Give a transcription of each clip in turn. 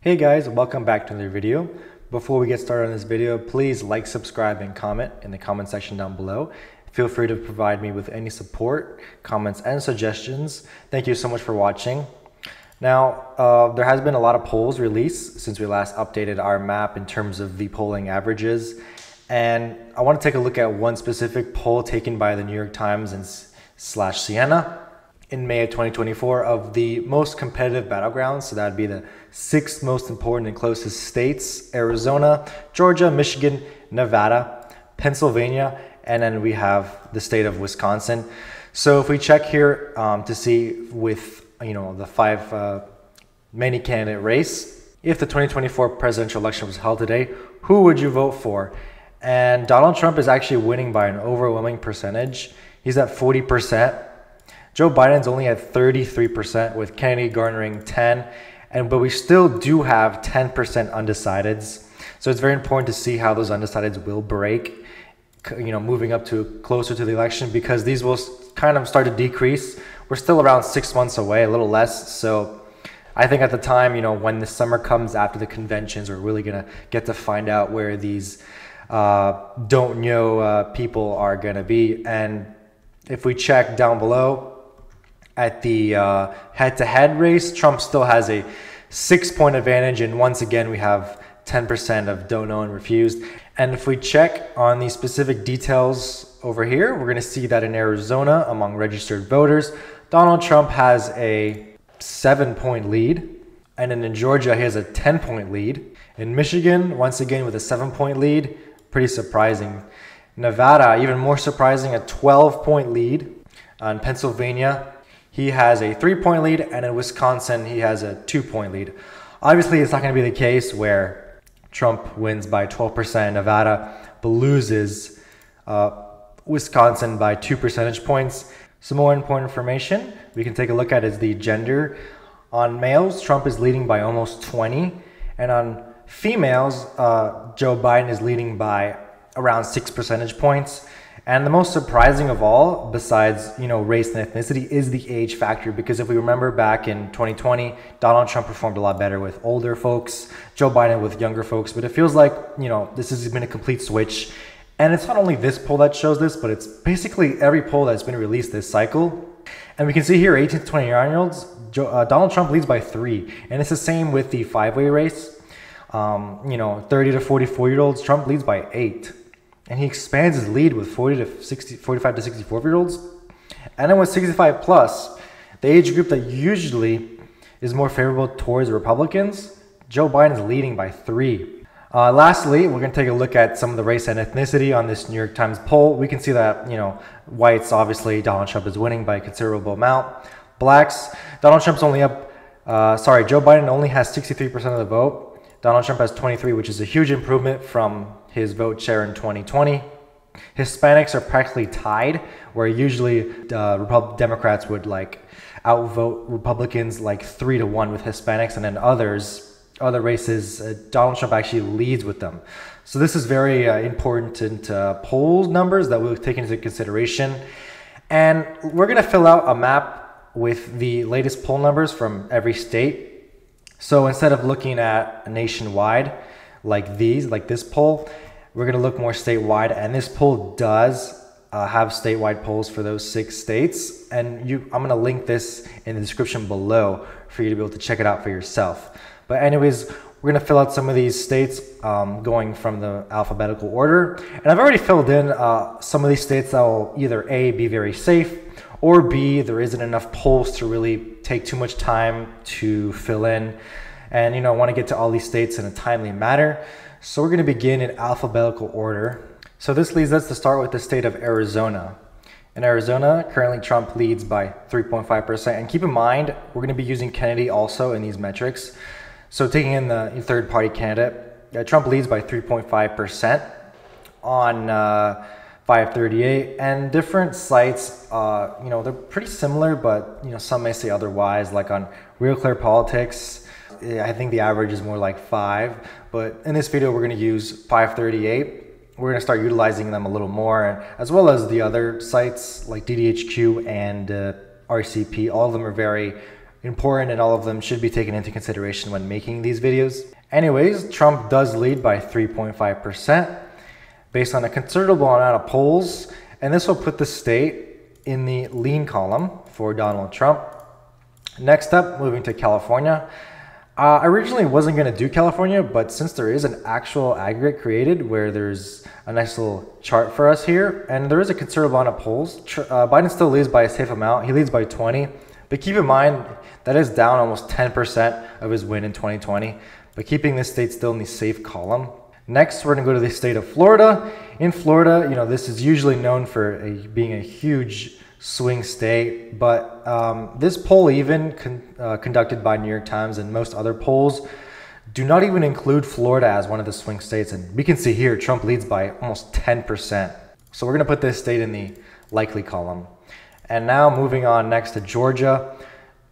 Hey guys, welcome back to another video. Before we get started on this video, please like, subscribe, and comment in the comment section down below. Feel free to provide me with any support, comments, and suggestions. Thank you so much for watching. Now, there has been a lot of polls released since we last updated our map in terms of the polling averages. And I want to take a look at one specific poll taken by the New York Times and Sienna in May of 2024 of the most competitive battlegrounds. So that would be the 6 most important and closest states: Arizona, Georgia, Michigan, Nevada, Pennsylvania, and then we have the state of Wisconsin. So if we check here to see with the 5 many candidate race, if the 2024 presidential election was held today, who would you vote for? And Donald Trump is actually winning by an overwhelming percentage. He's at 40%. Joe Biden's only at 33%, with Kennedy garnering 10%, but we still do have 10% undecideds. So it's very important to see how those undecideds will break, moving up to closer to the election, because these will kind of start to decrease. We're still around 6 months away, a little less. So I think at the time, when the summer comes after the conventions, we're really going to get to find out where these don't know people are going to be. And if we check down below, at the head-to-head race, Trump still has a 6-point advantage, and once again we have 10% of don't know and refused. And if we check on the specific details over here, we're going to see that in Arizona, among registered voters, Donald Trump has a 7-point lead, and then in Georgia he has a 10-point lead. In Michigan, once again with a 7-point lead, pretty surprising. Nevada, even more surprising, a 12-point lead. In Pennsylvania, he has a 3-point lead, and in Wisconsin, he has a 2-point lead. Obviously, it's not going to be the case where Trump wins by 12% in Nevada, but loses Wisconsin by 2 percentage points. Some more important information we can take a look at is the gender. On males, Trump is leading by almost 20, and on females, Joe Biden is leading by around 6 percentage points. And the most surprising of all, besides race and ethnicity, is the age factor. Because if we remember back in 2020, Donald Trump performed a lot better with older folks, Joe Biden with younger folks. But it feels like this has been a complete switch. And it's not only this poll that shows this, but it's basically every poll that's been released this cycle. And we can see here 18 to 29-year-olds, Donald Trump leads by 3. And it's the same with the 5-way race. 30 to 44-year-olds, Trump leads by 8. And he expands his lead with 45 to 64-year-olds. And then with 65 plus, the age group that usually is more favorable towards Republicans, Joe Biden is leading by 3. Lastly, we're going to take a look at some of the race and ethnicity on this New York Times poll. We can see that, whites, obviously, Donald Trump is winning by a considerable amount. Blacks, Donald Trump's only up, Joe Biden only has 63% of the vote. Donald Trump has 23, which is a huge improvement from his vote share in 2020. Hispanics are practically tied, where usually Democrats would outvote Republicans 3-1 with Hispanics, and then other races, Donald Trump actually leads with them. So this is very important poll numbers that we'll take into consideration. And we're going to fill out a map with the latest poll numbers from every state. So instead of looking at nationwide like this poll, we're going to look more statewide. And this poll does have statewide polls for those 6 states. And I'm going to link this in the description below for you to be able to check it out for yourself. But anyways, we're going to fill out some of these states going from the alphabetical order. And I've already filled in some of these states that will either A, be very safe, or B, there isn't enough polls to really take too much time to fill in. And I want to get to all these states in a timely manner. So we're going to begin in alphabetical order. So this leads us to start with the state of Arizona. In Arizona, currently Trump leads by 3.5%. And keep in mind, we're going to be using Kennedy also in these metrics. So taking in the third-party candidate, Trump leads by 3.5% on 538. And different sites, they're pretty similar, but some may say otherwise. Like on Real Clear Politics, I think the average is more like 5. But in this video, we're going to use 538. We're going to start utilizing them a little more, as well as the other sites like DDHQ and RCP. All of them are very important, and all of them should be taken into consideration when making these videos. Anyways, Trump does lead by 3.5% based on a considerable amount of polls, and this will put the state in the lean column for Donald Trump. Next up, moving to California. I originally wasn't going to do California, but since there is an actual aggregate created where there's a nice little chart for us here, and there is a considerable amount of polls, Biden still leads by a safe amount. He leads by 20, but keep in mind that is down almost 10% of his win in 2020, but keeping this state still in the safe column. Next, we're going to go to the state of Florida. In Florida, this is usually known for being a huge swing state, but this poll even conducted by New York Times and most other polls do not even include Florida as one of the swing states, and we can see here Trump leads by almost 10%. So we're going to put this state in the likely column. And now moving on next to Georgia,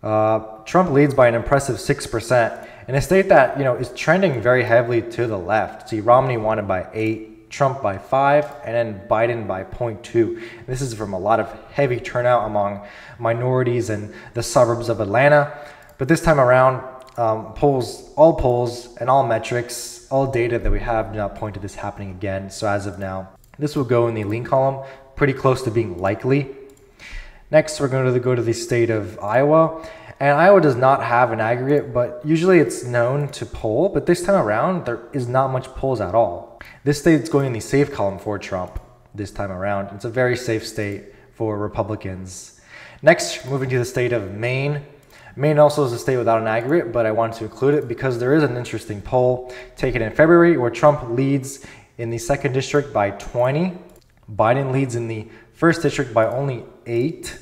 Trump leads by an impressive 6% in a state that is trending very heavily to the left. See, Romney won it by 8. Trump by 5, and then Biden by 0.2. This is from a lot of heavy turnout among minorities in the suburbs of Atlanta. But this time around, all polls and all metrics, all data that we have do not point to this happening again. So as of now, this will go in the lean column, pretty close to being likely. Next, we're going to go to the state of Iowa. And Iowa does not have an aggregate, but usually it's known to poll. But this time around, there is not much polls at all. This state is going in the safe column for Trump this time around. It's a very safe state for Republicans. Next, moving to the state of Maine. Maine also is a state without an aggregate, but I wanted to include it because there is an interesting poll taken in February where Trump leads in the 2nd district by 20. Biden leads in the 1st district by only 8.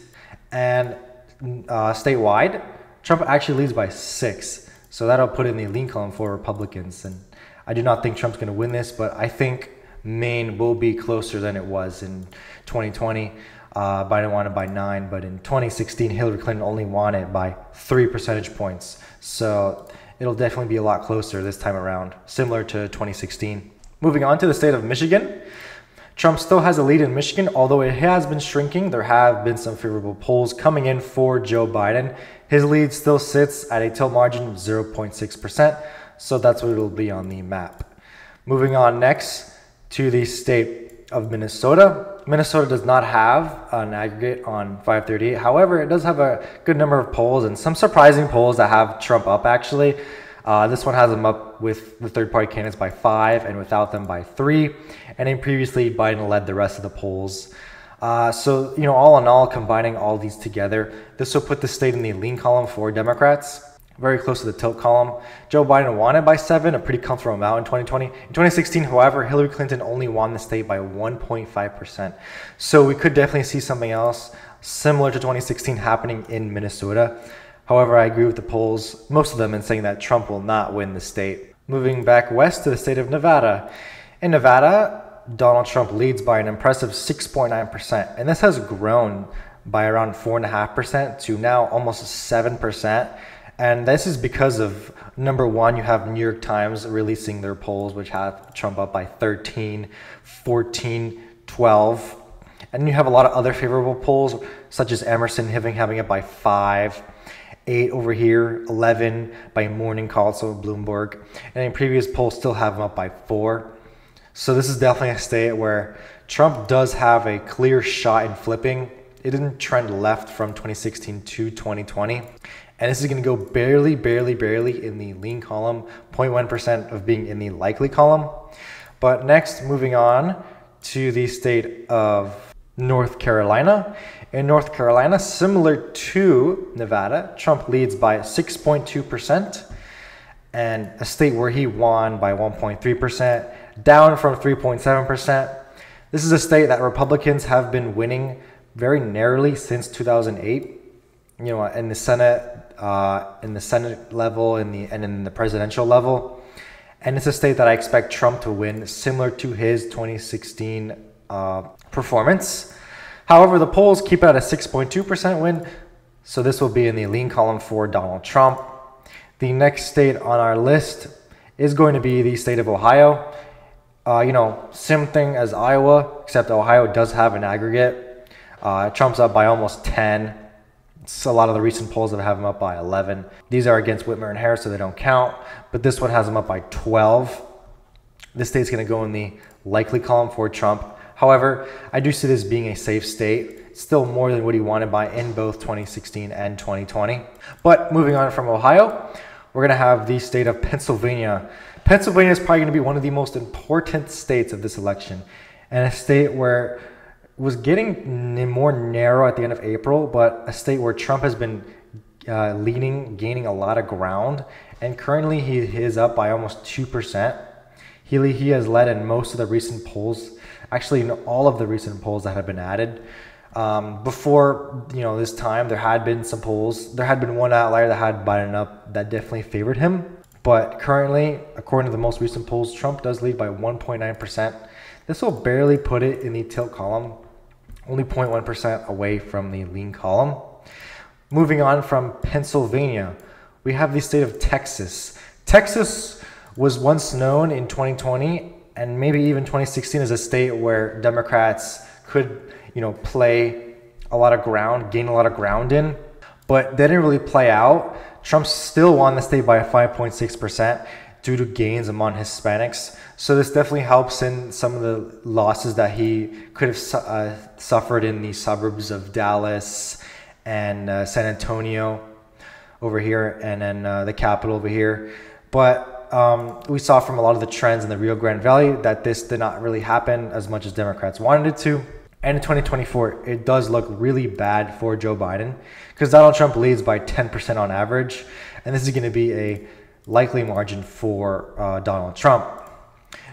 And statewide, Trump actually leads by 6. So that'll put in the lean column for Republicans. And I do not think Trump's going to win this, but I think Maine will be closer than it was in 2020. Biden won it by 9, but in 2016, Hillary Clinton only won it by 3 percentage points. So it'll definitely be a lot closer this time around, similar to 2016. Moving on to the state of Michigan. Trump still has a lead in Michigan, although it has been shrinking. There have been some favorable polls coming in for Joe Biden. His lead still sits at a tilt margin of 0.6%, so that's what it'll be on the map. Moving on next to the state of Minnesota. Minnesota does not have an aggregate on 538. However, it does have a good number of polls and some surprising polls that have Trump up actually. This one has them up with the third-party candidates by 5 and without them by 3. And then previously, Biden led the rest of the polls. So, all in all, combining all these together, this will put the state in the lean column for Democrats, very close to the tilt column. Joe Biden won it by 7, a pretty comfortable amount in 2020. In 2016, however, Hillary Clinton only won the state by 1.5%. So we could definitely see something else similar to 2016 happening in Minnesota. However, I agree with the polls, most of them, in saying that Trump will not win the state. Moving back west to the state of Nevada. In Nevada, Donald Trump leads by an impressive 6.9%, and this has grown by around 4.5% to now almost 7%. And this is because of, number one, you have New York Times releasing their polls, which have Trump up by 13, 14, 12. And you have a lot of other favorable polls, such as Emerson having it by 5, 8 over here, 11 by Morning Call, so Bloomberg. And in previous polls still have them up by 4. So this is definitely a state where Trump does have a clear shot in flipping. It didn't trend left from 2016 to 2020. And this is going to go barely in the lean column, 0.1% of being in the likely column. But next, moving on to the state of North Carolina. In North Carolina, similar to Nevada, Trump leads by 6.2%, and a state where he won by 1.3%, down from 3.7%. This is a state that Republicans have been winning very narrowly since 2008. In the Senate level, and in the presidential level, and it's a state that I expect Trump to win, similar to his 2016 performance. However, the polls keep it at a 6.2% win, so this will be in the lean column for Donald Trump. The next state on our list is going to be the state of Ohio. Same thing as Iowa, except Ohio does have an aggregate. Trump's up by almost 10. So a lot of the recent polls have him up by 11. These are against Whitmer and Harris, so they don't count. But this one has him up by 12. This state's going to go in the likely column for Trump. However, I do see this being a safe state. Still more than what he wanted by in both 2016 and 2020. But moving on from Ohio, we're going to have the state of Pennsylvania. Pennsylvania is probably going to be one of the most important states of this election, and a state where it was getting more narrow at the end of April, but a state where Trump has been leading, gaining a lot of ground, and currently he is up by almost 2%. He has led in most of the recent polls, actually in all of the recent polls that have been added. Before this time, there had been some polls. There had been one outlier that had Biden up that definitely favored him. But currently, according to the most recent polls, Trump does lead by 1.9%. This will barely put it in the tilt column, only 0.1% away from the lean column. Moving on from Pennsylvania, we have the state of Texas. Texas was once known in 2020 and maybe even 2016 as a state where Democrats could, play a lot of ground, gain a lot of ground in, but they didn't really play out. Trump still won the state by 5.6% due to gains among Hispanics. So this definitely helps in some of the losses that he could have suffered in the suburbs of Dallas and San Antonio over here, and then the capital over here. But we saw from a lot of the trends in the Rio Grande Valley that this did not really happen as much as Democrats wanted it to. And in 2024, it does look really bad for Joe Biden because Donald Trump leads by 10% on average. And this is going to be a likely margin for Donald Trump.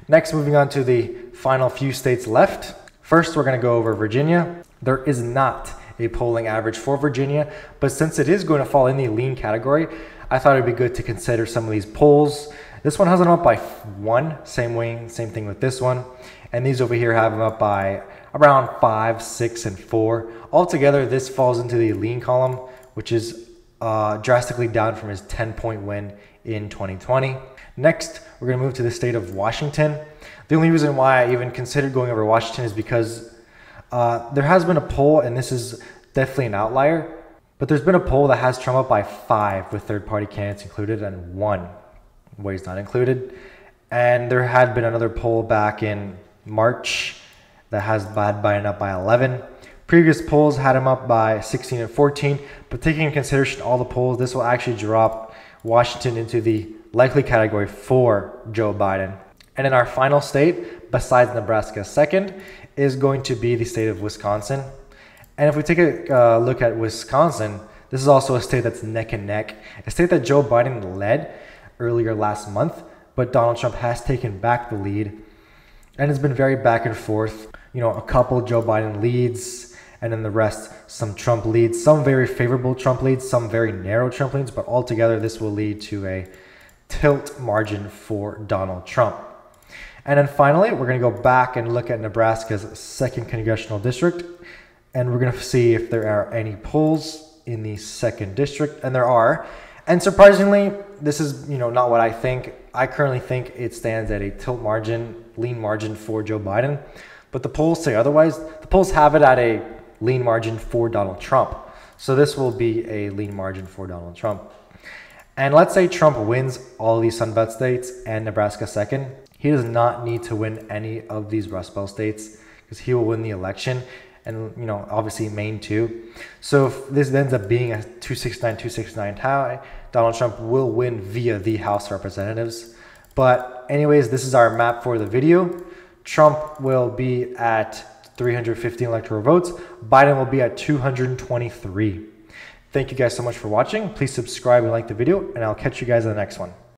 Next, moving on to the final few states left. First, we're going to go over Virginia. There is not a polling average for Virginia, but since it is going to fall in the lean category, I thought it'd be good to consider some of these polls. This one has them up by 1, same thing with this one. And these over here have them up by around 5, 6, and 4. Altogether, this falls into the lean column, which is drastically down from his 10-point win in 2020. Next, we're going to move to the state of Washington. The only reason why I even considered going over Washington is because there has been a poll, and this is definitely an outlier, but there's been a poll that has Trump up by 5 with third-party candidates included and 1 where he's not included. And there had been another poll back in March that has Biden up by 11. Previous polls had him up by 16 and 14, but taking into consideration all the polls, this will actually drop Washington into the likely category for Joe Biden. And in our final state, besides Nebraska second, is going to be the state of Wisconsin. And if we take a look at Wisconsin, this is also a state that's neck and neck, a state that Joe Biden led earlier last month, but Donald Trump has taken back the lead. And it's been very back and forth. A couple Joe Biden leads, and then the rest, some Trump leads, some very favorable Trump leads, some very narrow Trump leads, but altogether this will lead to a tilt margin for Donald Trump. And then finally, we're going to go back and look at Nebraska's 2nd congressional district, and we're going to see if there are any polls in the 2nd district, and there are. And surprisingly, this is not what I think. I currently think it stands at a tilt margin, lean margin for Joe Biden, but the polls say otherwise. The polls have it at a lean margin for Donald Trump. So this will be a lean margin for Donald Trump. And let's say Trump wins all these Sunbelt states and Nebraska second. He does not need to win any of these Rust Belt states because he will win the election. And, obviously Maine too. So if this ends up being a 269 tie, Donald Trump will win via the House of Representatives. But anyways, this is our map for the video. Trump will be at 315 electoral votes. Biden will be at 223. Thank you guys so much for watching. Please subscribe and like the video, and I'll catch you guys in the next one.